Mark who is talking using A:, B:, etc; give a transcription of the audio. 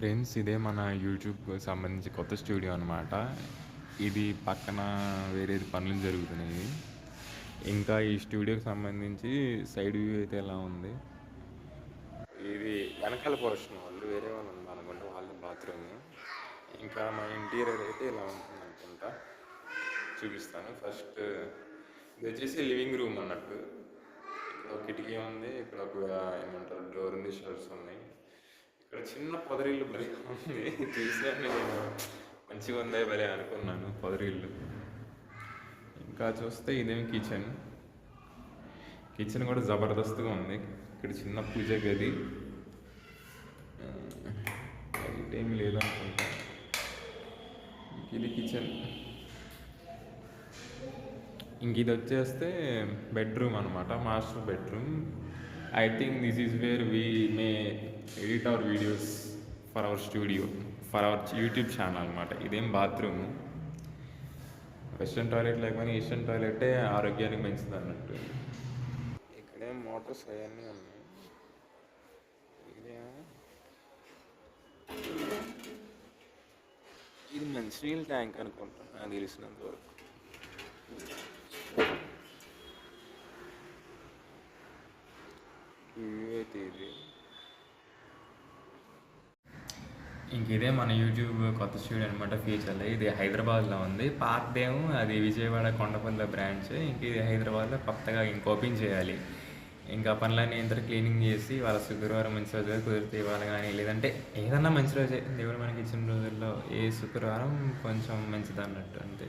A: Friends, ఇదే మన యూట్యూబ్‌కి సంబంధించి కొత్త స్టూడియో అనమాట. ఇది పక్కన వేరేది పనులు జరుగుతున్నాయి. ఇంకా ఈ స్టూడియోకి సంబంధించి సైడ్ వ్యూ అయితే ఇలా ఉంది. ఇది వెనకాల పోర్షన్ వాళ్ళు వేరే వాళ్ళు ఉందనుకుంటా, వాళ్ళ బాత్రూమ్. ఇంకా మా ఇంటీరియర్ అయితే ఇలా ఉంటుంది అనుకుంటా. చూపిస్తాను. ఫస్ట్ ఇది వచ్చేసి లివింగ్ రూమ్ అన్నట్టు. ఇక్కడ ఒక కిటికీ ఉంది, ఇక్కడ ఒక ఏమంటారు డోర్ ఉంది, షెల్ఫ్స్ ఉన్నాయి. ఇక్కడ చిన్న పొదరిల్లు భలే ఉంది. చూసినా నేను మంచిగా ఉందే భలే అనుకున్నాను పొదరిల్లు. ఇంకా చూస్తే ఇదేమి కిచెన్. కిచెన్ కూడా జబర్దస్త్గా ఉంది. ఇక్కడ చిన్న పూజ గది, లైట్ ఏమి లేదనుకుంటా. ఇది కిచెన్. ఇంక ఇది వచ్చేస్తే బెడ్రూమ్ అనమాట, master bedroom. I think this is where we may edit our videos for our studio, for our YouTube channel అనమాట. ఇదేం బాత్రూమ్. వెస్ట్రన్ టాయిలెట్ లేకపోయినా ఈస్టర్న్ టాయిలెటే ఆరోగ్యానికి మంచిది అన్నట్టు. ఇక్కడేం మోటార్స్ అవన్నీ ఉన్నాయి. ఇదేమో ఇది మంచినీళ్ళ ట్యాంక్ అనుకుంటా నాకు తెలిసినంత వరకు. అయితే ఇది ఇంక ఇదే మన యూట్యూబ్ కొత్త స్టూడియో అనమాట. ఫ్యూచర్లో ఇది హైదరాబాద్లో ఉంది. పాతదేమో అది విజయవాడ కొండపల్లి బ్రాంచ్. ఇంక ఇది హైదరాబాద్లో కొత్తగా ఇంక ఓపెన్ చేయాలి. ఇంకా పనులన్నీ ఇంత క్లీనింగ్ చేసి వాళ్ళ శుక్రవారం మంచి రోజుగా కుదిరితే ఇవ్వాలి. కానీ లేదంటే ఏదన్నా మంచి రోజే, దేవుడు మనకి ఇచ్చిన రోజుల్లో ఏ శుక్రవారం కొంచెం మంచిది అన్నట్టు అంతే.